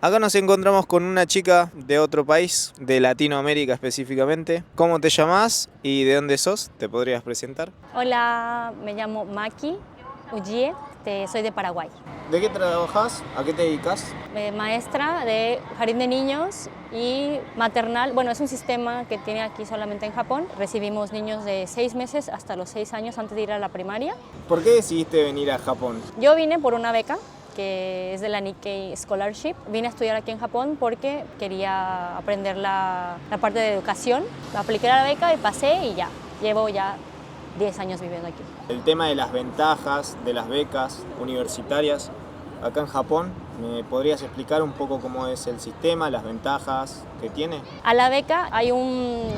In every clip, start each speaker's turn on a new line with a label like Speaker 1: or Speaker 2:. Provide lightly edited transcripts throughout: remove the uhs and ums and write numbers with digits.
Speaker 1: Acá nos encontramos con una chica de otro país, de Latinoamérica específicamente. ¿Cómo te llamás y de dónde sos? ¿Te podrías presentar?
Speaker 2: Hola, me llamo Maki Ujie, soy de Paraguay.
Speaker 1: ¿De qué trabajás? ¿A qué te dedicas?
Speaker 2: Maestra de jardín de niños y maternal. Bueno, es un sistema que tiene aquí solamente en Japón. Recibimos niños de 6 meses hasta los 6 años antes de ir a la primaria.
Speaker 1: ¿Por qué decidiste venir a Japón?
Speaker 2: Yo vine por una beca que es de la Nikkei Scholarship. Vine a estudiar aquí en Japón porque quería aprender la parte de educación. Apliqué a la beca y pasé y ya. Llevo ya 10 años viviendo aquí.
Speaker 1: El tema de las ventajas de las becas universitarias acá en Japón, ¿me podrías explicar un poco cómo es el sistema, las ventajas que tiene?
Speaker 2: A la beca hay un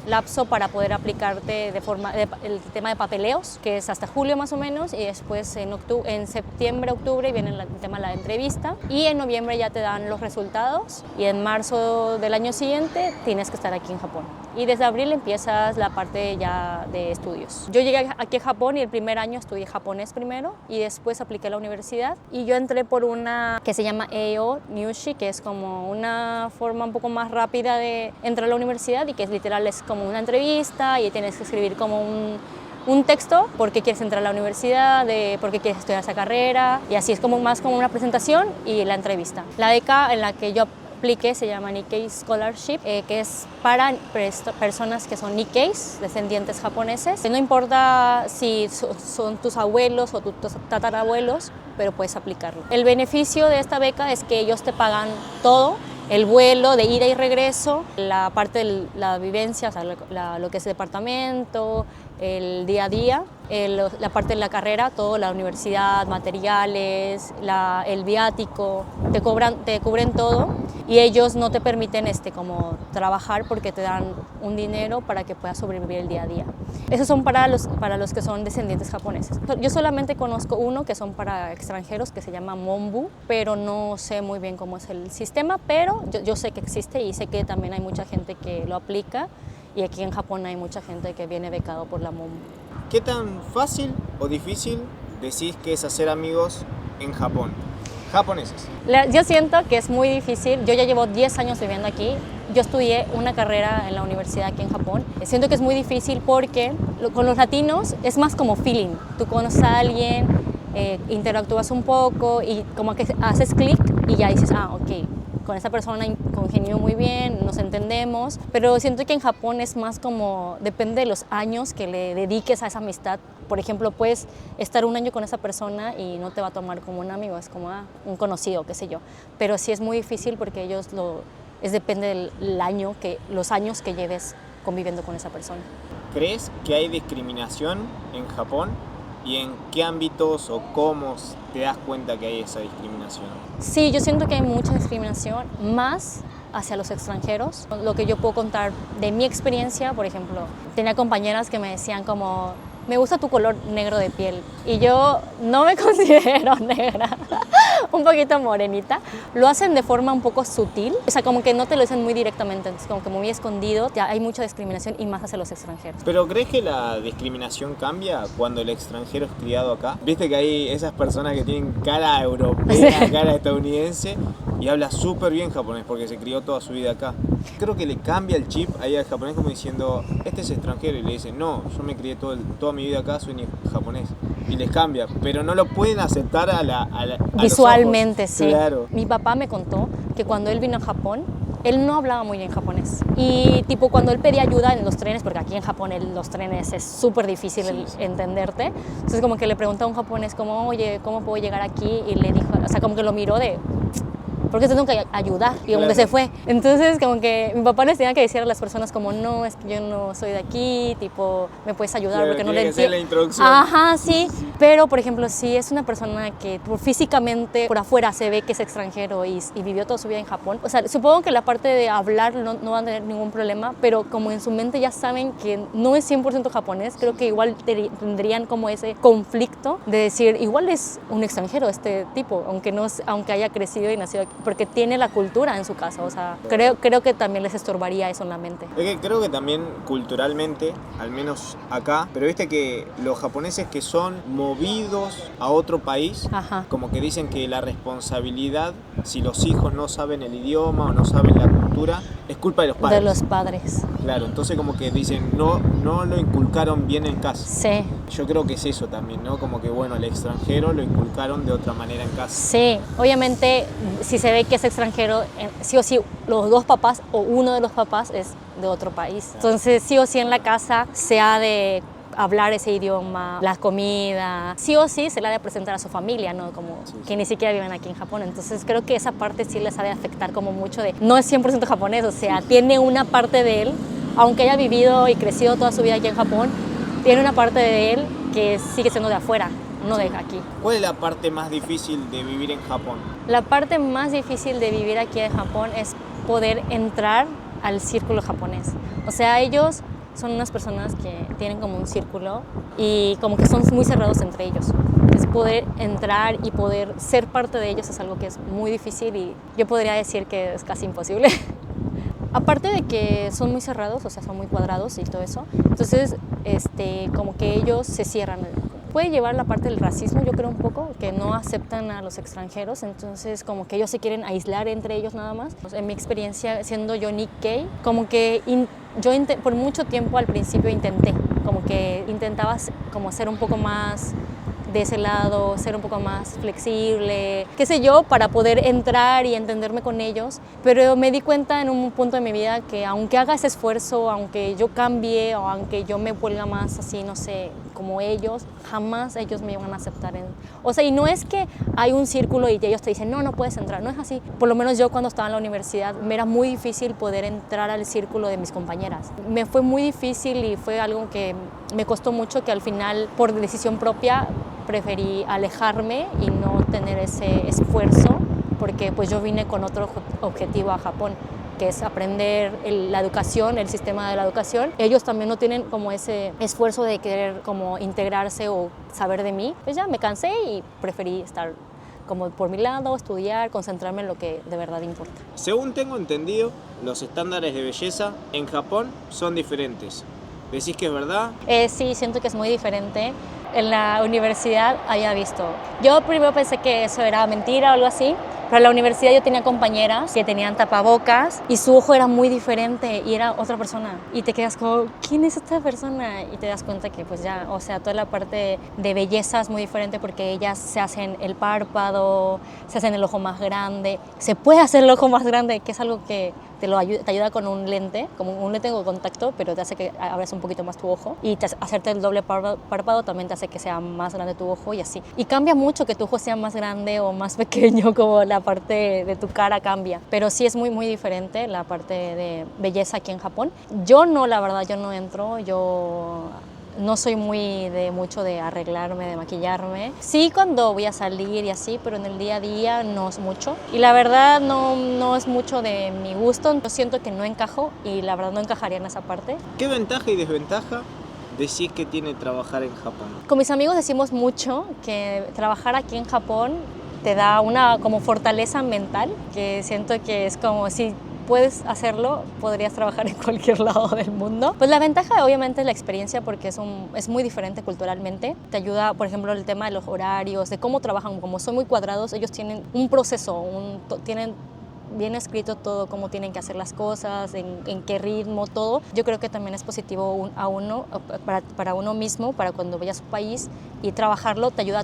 Speaker 2: lapso para poder aplicarte el tema de papeleos, que es hasta julio más o menos, y después en septiembre, octubre viene el tema de la entrevista, y en noviembre ya te dan los resultados, y en marzo del año siguiente tienes que estar aquí en Japón. Y desde abril empiezas la parte ya de estudios. Yo llegué aquí a Japón y el primer año estudié japonés primero, y después apliqué a la universidad, y yo entré por una que se llama EO Nyushi, que es como una forma un poco más rápida de entrar a la universidad, y que es literal es como una entrevista y tienes que escribir como un texto por qué quieres entrar a la universidad, de por qué quieres estudiar esa carrera, y así es como más como una presentación y la entrevista. La beca en la que yo apliqué se llama Nikkei Scholarship, que es para personas que son Nikkeis, descendientes japoneses. No importa si son tus abuelos o tus tatarabuelos, pero puedes aplicarlo. El beneficio de esta beca es que ellos te pagan todo, el vuelo de ida y regreso, la parte de la vivencia, o sea, lo que es el departamento, el día a día, la parte de la carrera, todo, la universidad, materiales, el viático, te cubren todo, y ellos no te permiten como trabajar porque te dan un dinero para que puedas sobrevivir el día a día. Esos son para los que son descendientes japoneses. Yo solamente conozco uno que son para extranjeros, que se llama Monbu, pero no sé muy bien cómo es el sistema, pero yo sé que existe y sé que también hay mucha gente que lo aplica, y aquí en Japón hay mucha gente que viene becado por la Monbu.
Speaker 1: ¿Qué tan fácil o difícil decís que es hacer amigos en Japón? Japoneses.
Speaker 2: Yo siento que es muy difícil. Yo ya llevo 10 años viviendo aquí. Yo estudié una carrera en la universidad aquí en Japón. Siento que es muy difícil porque con los latinos es más como feeling. Tú conoces a alguien, interactúas un poco y como que haces clic y ya dices, ok, con esa persona congenio muy bien, nos entendemos, pero siento que en Japón es más como, depende de los años que le dediques a esa amistad. Por ejemplo, puedes estar un año con esa persona y no te va a tomar como un amigo, es como un conocido, qué sé yo. Pero sí es muy difícil porque depende del año, los años que lleves conviviendo con esa persona.
Speaker 1: ¿Crees que hay discriminación en Japón? ¿Y en qué ámbitos o cómo te das cuenta que hay esa discriminación?
Speaker 2: Sí, yo siento que hay mucha discriminación, más hacia los extranjeros. Lo que yo puedo contar de mi experiencia, por ejemplo, tenía compañeras que me decían como, me gusta tu color negro de piel, y yo no me considero negra, un poquito morenita. Lo hacen de forma un poco sutil, o sea, como que no te lo dicen muy directamente, entonces como que muy escondido. Ya hay mucha discriminación y más hacia los extranjeros.
Speaker 1: ¿Pero crees que la discriminación cambia cuando el extranjero es criado acá? Viste que hay esas personas que tienen cara europea, cara estadounidense, y habla súper bien japonés porque se crió toda su vida acá. Creo que le cambia el chip ahí al japonés como diciendo, este es extranjero, y le dicen, no, yo me crié toda mi vida acá, soy japonés. Y les cambia, pero no lo pueden aceptar
Speaker 2: visualmente,
Speaker 1: los ojos.
Speaker 2: sí.
Speaker 1: Claro.
Speaker 2: Mi papá me contó que cuando él vino a Japón, él no hablaba muy bien japonés. Y tipo cuando él pedía ayuda en los trenes, porque aquí en Japón los trenes es súper difícil entenderte, entonces como que le preguntó a un japonés como, oye, ¿cómo puedo llegar aquí? Y le dijo, o sea, como que lo miró de, porque te tengo que ayudar, y como que se fue. Entonces como que mi papá les tenía que decir a las personas como, no, es que yo no soy de aquí, tipo, me puedes ayudar, porque no le entiendo.
Speaker 1: La introducción.
Speaker 2: Ajá, sí. Pero por ejemplo, si es una persona que físicamente por afuera se ve que es extranjero y vivió toda su vida en Japón, o sea, supongo que la parte de hablar no van a tener ningún problema, pero como en su mente ya saben que no es 100% japonés, creo que igual tendrían como ese conflicto de decir, igual es un extranjero este tipo, aunque haya crecido y nacido porque tiene la cultura en su casa, o sea, creo que también les estorbaría eso en la mente.
Speaker 1: Es que creo que también culturalmente, al menos acá, pero viste que los japoneses que son movidos a otro país,
Speaker 2: Ajá.
Speaker 1: como que dicen que la responsabilidad, si los hijos no saben el idioma o no saben la cultura, es culpa de los padres.
Speaker 2: De los padres.
Speaker 1: Claro, entonces como que dicen, no lo inculcaron bien en casa.
Speaker 2: Sí.
Speaker 1: Yo creo que es eso también, ¿no? Como que bueno, el extranjero lo inculcaron de otra manera en casa.
Speaker 2: Sí, obviamente si se ve que es extranjero, sí o sí los dos papás o uno de los papás es de otro país. Entonces sí o sí en la casa se ha de hablar ese idioma, la comida, sí o sí se le ha de presentar a su familia, ¿no? Como
Speaker 1: Sí.
Speaker 2: que ni siquiera viven aquí en Japón. Entonces creo que esa parte sí les ha de afectar como mucho de, no es 100% japonés, o sea, tiene una parte de él, aunque haya vivido y crecido toda su vida aquí en Japón, tiene una parte de él que sigue siendo de afuera, no de aquí.
Speaker 1: ¿Cuál es la parte más difícil de vivir en Japón?
Speaker 2: La parte más difícil de vivir aquí en Japón es poder entrar al círculo japonés. O sea, ellos son unas personas que tienen como un círculo y como que son muy cerrados entre ellos. Es poder entrar y poder ser parte de ellos es algo que es muy difícil y yo podría decir que es casi imposible. Aparte de que son muy cerrados, o sea, son muy cuadrados y todo eso, entonces como que ellos se cierran. Puede llevar la parte del racismo, yo creo un poco, que no aceptan a los extranjeros, entonces como que ellos se quieren aislar entre ellos nada más. En mi experiencia siendo yo Nikkei, como que yo por mucho tiempo al principio intentaba como ser un poco más de ese lado, ser un poco más flexible, qué sé yo, para poder entrar y entenderme con ellos. Pero me di cuenta en un punto de mi vida que aunque haga ese esfuerzo, aunque yo cambie o aunque yo me vuelva más así, no sé, como ellos, jamás ellos me iban a aceptar. O sea, y no es que hay un círculo y ellos te dicen, no puedes entrar, no es así. Por lo menos yo cuando estaba en la universidad me era muy difícil poder entrar al círculo de mis compañeras. Me fue muy difícil y fue algo que me costó mucho, que al final, por decisión propia, preferí alejarme y no tener ese esfuerzo, porque pues yo vine con otro objetivo a Japón, que es aprender la educación, el sistema de la educación. Ellos también no tienen como ese esfuerzo de querer como integrarse o saber de mí. Pues ya me cansé y preferí estar como por mi lado, estudiar, concentrarme en lo que de verdad importa.
Speaker 1: Según tengo entendido, los estándares de belleza en Japón son diferentes. ¿Decís que es verdad?
Speaker 2: Sí, siento que es muy diferente. En la universidad había visto. Yo primero pensé que eso era mentira o algo así, pero en la universidad yo tenía compañeras que tenían tapabocas y su ojo era muy diferente y era otra persona. Y te quedas como, ¿quién es esta persona? Y te das cuenta que pues ya, o sea, toda la parte de belleza es muy diferente porque ellas se hacen el párpado, se hacen el ojo más grande. Se puede hacer el ojo más grande, que es algo que te ayuda con un lente, como un lente con contacto, pero te hace que abras un poquito más tu ojo. Y hacerte el doble párpado también te hace que sea más grande tu ojo y así. Y cambia mucho que tu ojo sea más grande o más pequeño, como la parte de tu cara cambia. Pero sí es muy, muy diferente la parte de belleza aquí en Japón. Yo no, la verdad, yo no entro, yo no soy mucho de arreglarme, de maquillarme. Sí cuando voy a salir y así, pero en el día a día no es mucho. Y la verdad no es mucho de mi gusto. Yo siento que no encajo y la verdad no encajaría en esa parte.
Speaker 1: ¿Qué ventaja y desventaja decís que tiene trabajar en Japón?
Speaker 2: Con mis amigos decimos mucho que trabajar aquí en Japón te da una como fortaleza mental, que siento que es como si puedes hacerlo, podrías trabajar en cualquier lado del mundo. Pues la ventaja obviamente es la experiencia porque es muy diferente culturalmente. Te ayuda, por ejemplo, el tema de los horarios, de cómo trabajan. Como son muy cuadrados, ellos tienen un proceso, tienen bien escrito todo, cómo tienen que hacer las cosas, en qué ritmo, todo. Yo creo que también es positivo para uno mismo, para cuando vaya a su país y trabajarlo, te ayuda a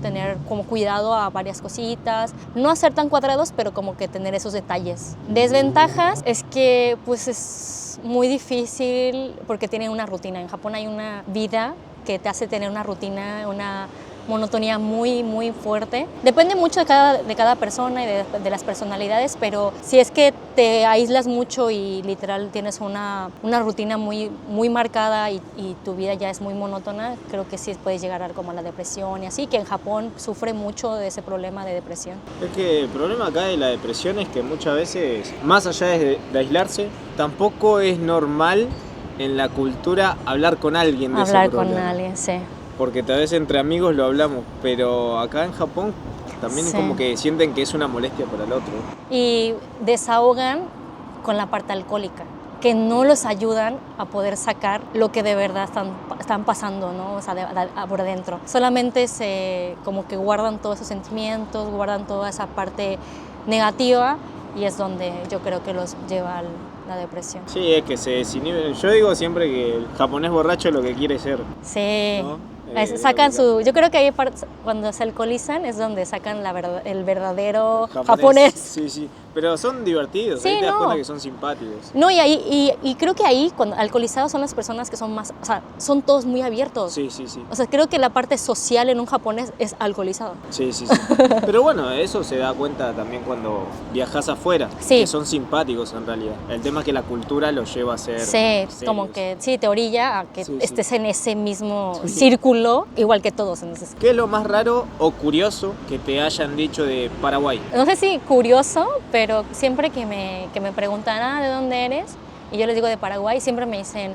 Speaker 2: tener como cuidado a varias cositas, no hacer tan cuadrados, pero como que tener esos detalles. Desventajas es que pues es muy difícil porque tienen una rutina. En Japón hay una vida que te hace tener una rutina, una monotonía muy, muy fuerte. Depende mucho de cada persona y de las personalidades, pero si es que te aíslas mucho y literal tienes una rutina muy, muy marcada y tu vida ya es muy monótona, creo que sí puedes llegar a como a la depresión y así, que en Japón sufre mucho de ese problema de depresión.
Speaker 1: Es que el problema acá de la depresión es que muchas veces, más allá de aislarse, tampoco es normal en la cultura hablar con alguien de ese problema.
Speaker 2: Hablar con alguien, sí.
Speaker 1: Porque tal vez entre amigos lo hablamos, pero acá en Japón También
Speaker 2: Sí.
Speaker 1: es como que sienten que es una molestia para el otro.
Speaker 2: Y desahogan con la parte alcohólica, que no los ayudan a poder sacar lo que de verdad están pasando, ¿no? O sea, por adentro. Solamente como que guardan todos esos sentimientos, guardan toda esa parte negativa y es donde yo creo que los lleva a la depresión.
Speaker 1: Sí, es que se desinhiben. Yo digo siempre que el japonés borracho es lo que quiere ser,
Speaker 2: Sí.
Speaker 1: ¿no?
Speaker 2: Sacan yo creo que ahí cuando se alcoholizan es donde sacan el verdadero
Speaker 1: Japonés.
Speaker 2: japonés.
Speaker 1: Sí, sí. Pero son divertidos,
Speaker 2: Sí,
Speaker 1: ahí te das
Speaker 2: no.
Speaker 1: cuenta que son simpáticos.
Speaker 2: No, y creo que ahí, cuando alcoholizados son las personas que son más, o sea, son todos muy abiertos.
Speaker 1: Sí, sí, sí.
Speaker 2: O sea, creo que la parte social en un japonés es alcoholizado.
Speaker 1: Sí, sí, sí. Pero bueno, eso se da cuenta también cuando viajas afuera,
Speaker 2: Sí.
Speaker 1: que son simpáticos en realidad. El tema es que la cultura los lleva a ser
Speaker 2: Sí,
Speaker 1: serios.
Speaker 2: como que sí, te orilla a que
Speaker 1: Sí, sí.
Speaker 2: estés en ese mismo círculo, igual que todos. Entonces,
Speaker 1: ¿Qué es lo más raro o curioso que te hayan dicho de Paraguay?
Speaker 2: no sé si curioso, pero siempre que me preguntan, ¿de dónde eres? Y yo les digo de Paraguay, siempre me dicen,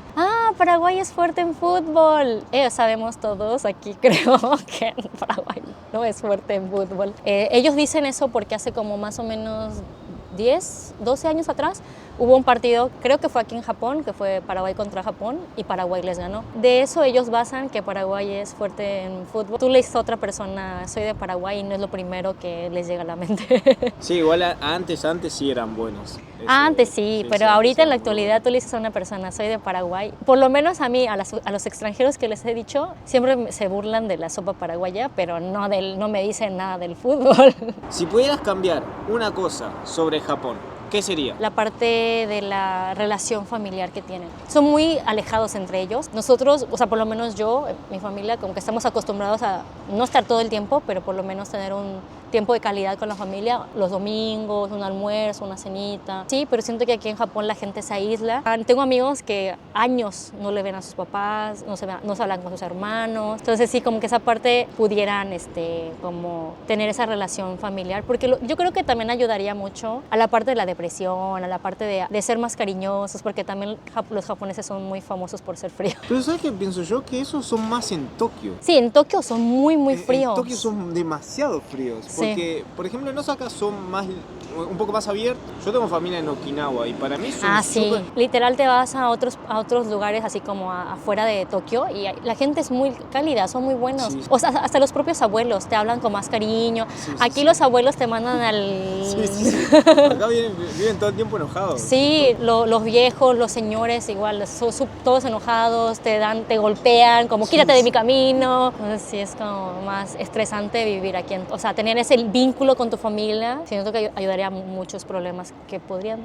Speaker 2: Paraguay es fuerte en fútbol. Sabemos todos aquí, creo, que Paraguay no es fuerte en fútbol. Ellos dicen eso porque hace como más o menos 10, 12 años atrás hubo un partido, creo que fue aquí en Japón, que fue Paraguay contra Japón y Paraguay les ganó. De eso ellos basan que Paraguay es fuerte en fútbol. Tú le dices a otra persona, soy de Paraguay y no es lo primero que les llega a la mente.
Speaker 1: Sí, igual antes sí eran buenos.
Speaker 2: Antes sí, pero
Speaker 1: sí,
Speaker 2: ahorita en la
Speaker 1: eran muy
Speaker 2: actualidad tú le dices a una persona, soy de Paraguay. Por lo menos a mí, a los extranjeros que les he dicho, siempre se burlan de la sopa paraguaya, pero no me dicen nada del fútbol.
Speaker 1: buenos. Si pudieras cambiar una cosa sobre Japón, ¿qué sería?
Speaker 2: La parte de la relación familiar que tienen. Son muy alejados entre ellos. Nosotros, o sea, por lo menos yo, mi familia, como que estamos acostumbrados a no estar todo el tiempo, pero por lo menos tener un tiempo de calidad con la familia, los domingos, un almuerzo, una cenita. Sí, pero siento que aquí en Japón la gente se aísla. Tengo amigos que años no le ven a sus papás, no se hablan con sus hermanos. Entonces sí, como que esa parte pudieran como tener esa relación familiar, porque yo creo que también ayudaría mucho a la parte de la depresión, a la parte de ser más cariñosos, porque también los japoneses son muy famosos por ser fríos.
Speaker 1: Pero ¿sabes qué pienso yo? Que esos son más en Tokio.
Speaker 2: Sí, en Tokio son muy, muy fríos.
Speaker 1: En Tokio son demasiado fríos.
Speaker 2: Sí.
Speaker 1: Porque, por ejemplo, en Osaka son un poco más abiertos. Yo tengo familia en Okinawa y para mí son
Speaker 2: Sí.
Speaker 1: súper...
Speaker 2: Literal te vas a otros lugares así como afuera de Tokio y la gente es muy cálida, son muy buenos.
Speaker 1: Sí.
Speaker 2: O sea, hasta los propios abuelos te hablan con más cariño.
Speaker 1: Sí, sí,
Speaker 2: Aquí
Speaker 1: sí.
Speaker 2: los abuelos te mandan al...
Speaker 1: Sí, sí, sí. Acá viven todo el tiempo enojados.
Speaker 2: Sí, los viejos, los señores igual, son todos enojados, te golpean, como quítate de mi camino. Entonces sí es como más estresante vivir aquí, o sea, tener ese vínculo con tu familia. Siento que ayudaría a muchos problemas que podrían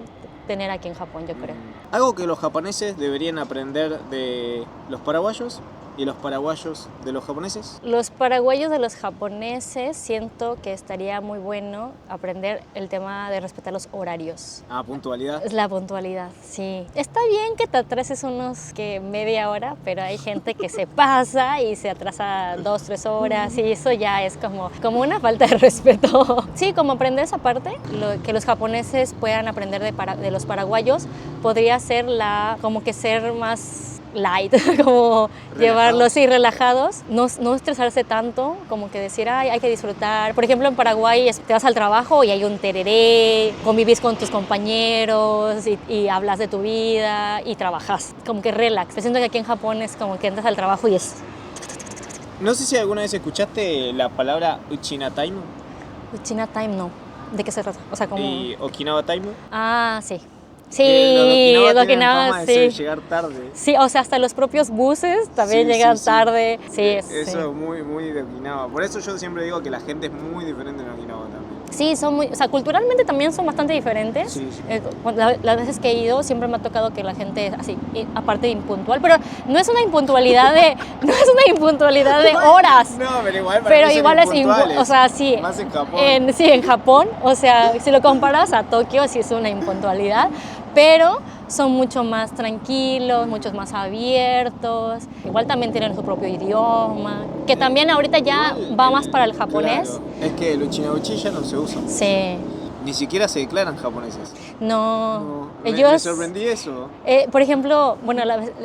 Speaker 2: tener aquí en Japón, yo creo.
Speaker 1: Algo que los japoneses deberían aprender de los paraguayos y los paraguayos de los japoneses.
Speaker 2: Los paraguayos de los japoneses siento que estaría muy bueno aprender el tema de respetar los horarios.
Speaker 1: Puntualidad.
Speaker 2: Es la puntualidad, sí. Está bien que te atrases media hora, pero hay gente que se pasa y se atrasa 2, 3 horas y eso ya es como una falta de respeto. Sí, como aprender esa parte, que los japoneses puedan aprender de los paraguayos, podría ser como que ser más light, como llevarlos así relajados, no estresarse tanto, como que decir, hay que disfrutar. Por ejemplo, en Paraguay te vas al trabajo y hay un tereré, convivís con tus compañeros y hablas de tu vida y trabajas, como que relax. Yo siento que aquí en Japón es como que entras al trabajo y es...
Speaker 1: No sé si alguna vez escuchaste la palabra Uchina Time
Speaker 2: China Time no. ¿De qué se trata? O sea, como...
Speaker 1: y Okinawa Time.
Speaker 2: Sí. Sí,
Speaker 1: Los de Okinawa tienen
Speaker 2: Okinawa,
Speaker 1: fama de
Speaker 2: sí.
Speaker 1: llegar tarde.
Speaker 2: Sí, o sea, hasta los propios buses también
Speaker 1: Sí,
Speaker 2: llegan
Speaker 1: sí, sí.
Speaker 2: tarde. Sí,
Speaker 1: Eso
Speaker 2: sí.
Speaker 1: es muy, muy de Okinawa. Por eso yo siempre digo que la gente es muy diferente en Okinawa también.
Speaker 2: Sí, o sea, culturalmente también son bastante diferentes.
Speaker 1: Sí, sí.
Speaker 2: Las veces que he ido siempre me ha tocado que la gente es así, aparte de impuntual, pero no es una impuntualidad de horas.
Speaker 1: No, pero igual para
Speaker 2: Pero
Speaker 1: mí son
Speaker 2: igual
Speaker 1: impuntuales.
Speaker 2: o sea, sí.
Speaker 1: Más en Japón.
Speaker 2: Sí, en Japón, o sea, si lo comparas a Tokio, sí es una impuntualidad, pero son mucho más tranquilos, mucho más abiertos. Igual también tienen su propio idioma, que también ahorita ya
Speaker 1: Igual,
Speaker 2: va más para el japonés.
Speaker 1: Claro, es que el uchinauchi ya no se usa.
Speaker 2: Sí.
Speaker 1: Ni siquiera se declaran japoneses.
Speaker 2: No,
Speaker 1: No,
Speaker 2: ellos...
Speaker 1: me sorprendí eso.
Speaker 2: Por ejemplo, bueno,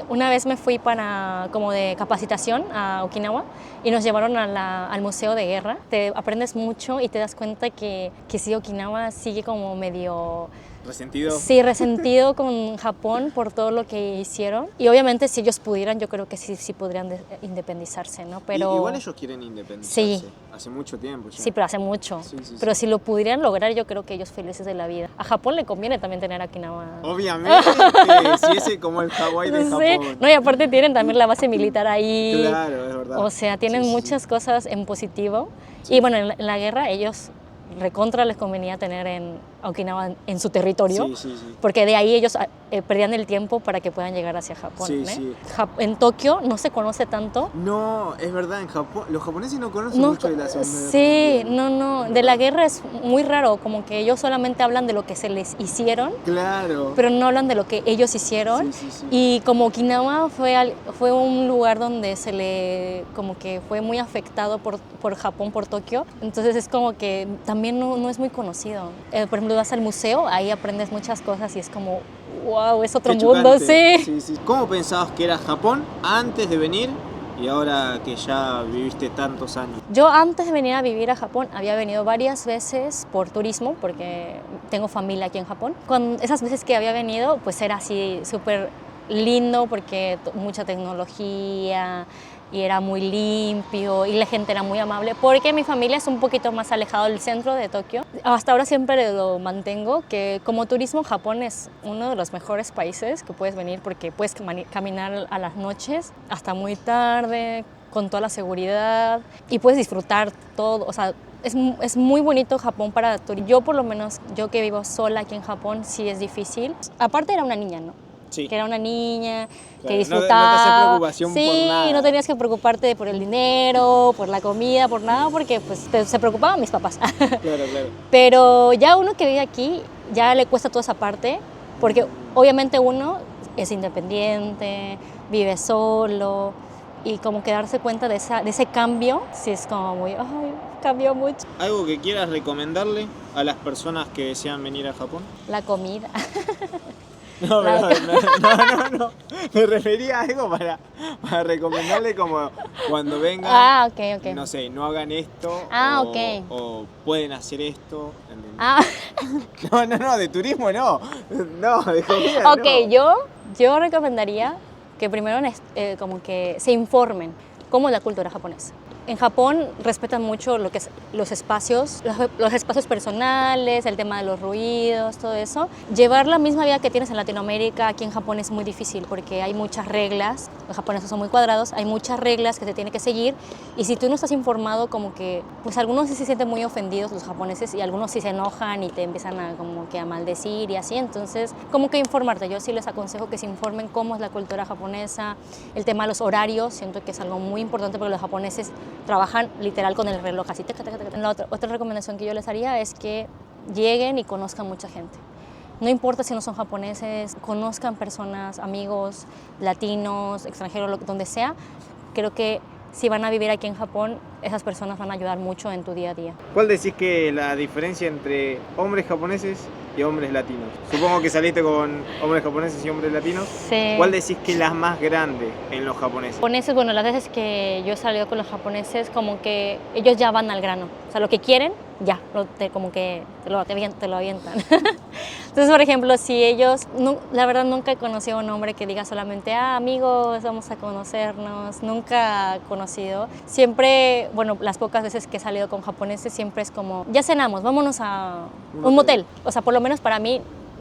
Speaker 2: una vez me fui para como de capacitación a Okinawa y nos llevaron al Museo de Guerra. Te aprendes mucho y te das cuenta que sí, Okinawa sigue como medio...
Speaker 1: ¿Resentido?
Speaker 2: Sí, resentido con Japón por todo lo que hicieron. Y obviamente si ellos pudieran, yo creo que sí podrían independizarse, ¿no? Pero...
Speaker 1: Igual ellos quieren independizarse.
Speaker 2: Sí.
Speaker 1: Hace mucho tiempo ya.
Speaker 2: Sí, pero hace mucho.
Speaker 1: Sí, sí,
Speaker 2: pero
Speaker 1: sí.
Speaker 2: si lo pudieran lograr, yo creo que ellos felices de la vida. A Japón le conviene también tener a Okinawa.
Speaker 1: Obviamente, si ese como el Hawái de
Speaker 2: Sí.
Speaker 1: Japón.
Speaker 2: No, y aparte tienen también la base militar ahí.
Speaker 1: Claro, es verdad.
Speaker 2: O sea, tienen
Speaker 1: Sí, sí,
Speaker 2: muchas
Speaker 1: sí.
Speaker 2: cosas en positivo.
Speaker 1: Sí.
Speaker 2: Y bueno, en la guerra ellos recontra les convenía tener a Okinawa en su territorio.
Speaker 1: Sí, sí, sí.
Speaker 2: Porque de ahí ellos perdían el tiempo para que puedan llegar hacia Japón.
Speaker 1: Sí,
Speaker 2: ¿eh?
Speaker 1: sí.
Speaker 2: En Tokio no se conoce tanto.
Speaker 1: No, es verdad, en Japón, los japoneses no conocen
Speaker 2: No,
Speaker 1: mucho de la Segunda Guerra
Speaker 2: sí,
Speaker 1: Mundial.
Speaker 2: no. De la guerra es muy raro, como que ellos solamente hablan de lo que se les hicieron,
Speaker 1: Claro.
Speaker 2: pero no hablan de lo que ellos hicieron.
Speaker 1: Sí, sí, sí.
Speaker 2: Y como Okinawa fue un lugar donde como que fue muy afectado por Japón, por Tokio, entonces es como que también no es muy conocido. Por ejemplo, vas al museo, ahí aprendes muchas cosas y es como, wow, es otro
Speaker 1: Qué
Speaker 2: mundo,
Speaker 1: chocante.
Speaker 2: sí.
Speaker 1: Sí, sí. ¿Cómo pensabas que era Japón antes de venir y ahora que ya viviste tantos años?
Speaker 2: Yo antes de venir a vivir a Japón había venido varias veces por turismo porque tengo familia aquí en Japón. Con esas veces que había venido pues era así súper lindo porque mucha tecnología y era muy limpio y la gente era muy amable porque mi familia es un poquito más alejado del centro de Tokio. Hasta ahora siempre lo mantengo que como turismo Japón es uno de los mejores países que puedes venir porque puedes caminar a las noches hasta muy tarde con toda la seguridad y puedes disfrutar todo, o sea, es muy bonito Japón para turismo. Yo por lo menos, yo que vivo sola aquí en Japón, sí es difícil. Aparte era una niña, ¿no?
Speaker 1: Sí.
Speaker 2: Que era una niña,
Speaker 1: Claro,
Speaker 2: que disfrutaba.
Speaker 1: No te hace preocupación
Speaker 2: sí,
Speaker 1: por nada.
Speaker 2: no tenías que preocuparte por el dinero, por la comida, por nada, porque pues se preocupaban mis papás.
Speaker 1: Claro, claro.
Speaker 2: Pero ya uno que vive aquí, ya le cuesta toda esa parte, porque obviamente uno es independiente, vive solo, y como que darse cuenta de ese cambio, sí es como muy, ay, cambió mucho.
Speaker 1: ¿Algo que quieras recomendarle a las personas que desean venir a Japón?
Speaker 2: La comida.
Speaker 1: No,
Speaker 2: La-
Speaker 1: no. Me refería a algo para recomendarle como cuando vengan,
Speaker 2: Ah, ok.
Speaker 1: no sé, no hagan esto
Speaker 2: Ah,
Speaker 1: o,
Speaker 2: ok.
Speaker 1: o pueden hacer esto. ¿Entendés?
Speaker 2: Ah,
Speaker 1: No, de turismo no. No, de comida
Speaker 2: ok,
Speaker 1: no.
Speaker 2: yo recomendaría que primero como que se informen cómo es la cultura japonesa. En Japón respetan mucho lo que es los espacios personales, el tema de los ruidos, todo eso. Llevar la misma vida que tienes en Latinoamérica aquí en Japón es muy difícil porque hay muchas reglas, los japoneses son muy cuadrados, hay muchas reglas que se tienen que seguir y si tú no estás informado como que, pues algunos sí se sienten muy ofendidos los japoneses y algunos sí se enojan y te empiezan como que a maldecir y así, entonces como que informarte, yo sí les aconsejo que se informen cómo es la cultura japonesa, el tema de los horarios, siento que es algo muy importante porque los japoneses trabajan literal con el reloj así. Otra recomendación que yo les haría es que lleguen y conozcan mucha gente. No importa si no son japoneses, conozcan personas, amigos, latinos, extranjeros, donde sea. Creo que si van a vivir aquí en Japón, esas personas van a ayudar mucho en tu día a día.
Speaker 1: ¿Cuál decís que es la diferencia entre hombres japoneses y hombres latinos? Supongo que saliste con hombres japoneses y hombres latinos.
Speaker 2: Sí.
Speaker 1: ¿Cuál decís que es la más grande en los japoneses?
Speaker 2: Japoneses, bueno, las veces que yo he salido con los japoneses, como que ellos ya van al grano. O sea, lo que quieren, ya, como que te lo avientan. Entonces, por ejemplo, si ellos, la verdad nunca he conocido a un hombre que diga solamente, amigos, vamos a conocernos, nunca he conocido. Siempre, bueno, las pocas veces que he salido con japoneses, siempre es como, ya cenamos, vámonos a un motel. O sea, por lo menos para mí,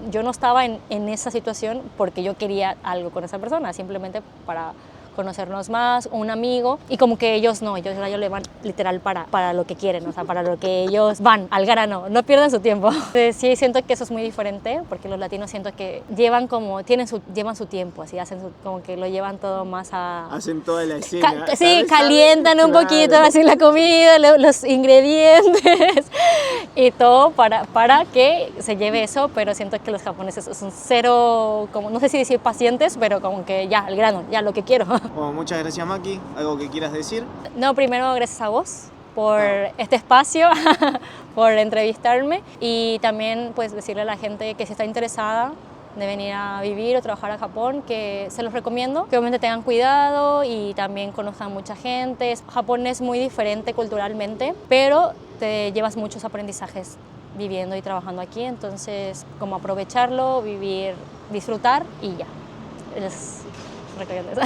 Speaker 2: yo no estaba en esa situación porque yo quería algo con esa persona, simplemente para conocernos más, un amigo, y como que ellos le van literal para lo que quieren, o sea, para lo que ellos van, al grano, no pierden su tiempo. Entonces, sí, siento que eso es muy diferente, porque los latinos siento que llevan su tiempo, así, como que lo llevan todo más a...
Speaker 1: Hacen toda la escena.
Speaker 2: Sí, calientan un poquito así la comida, los ingredientes y todo para que se lleve eso, pero siento que los japoneses son cero, como, no sé si decir pacientes, pero como que ya, al grano, ya lo que quiero.
Speaker 1: Bueno, muchas gracias, Maki. ¿Algo que quieras decir?
Speaker 2: No, primero gracias a vos por este espacio, por entrevistarme y también pues decirle a la gente que si está interesada de venir a vivir o trabajar a Japón, que se los recomiendo, que obviamente tengan cuidado y también conozcan mucha gente. Japón es muy diferente culturalmente, pero te llevas muchos aprendizajes viviendo y trabajando aquí, entonces como aprovecharlo, vivir, disfrutar y ya. Les recomiendo eso.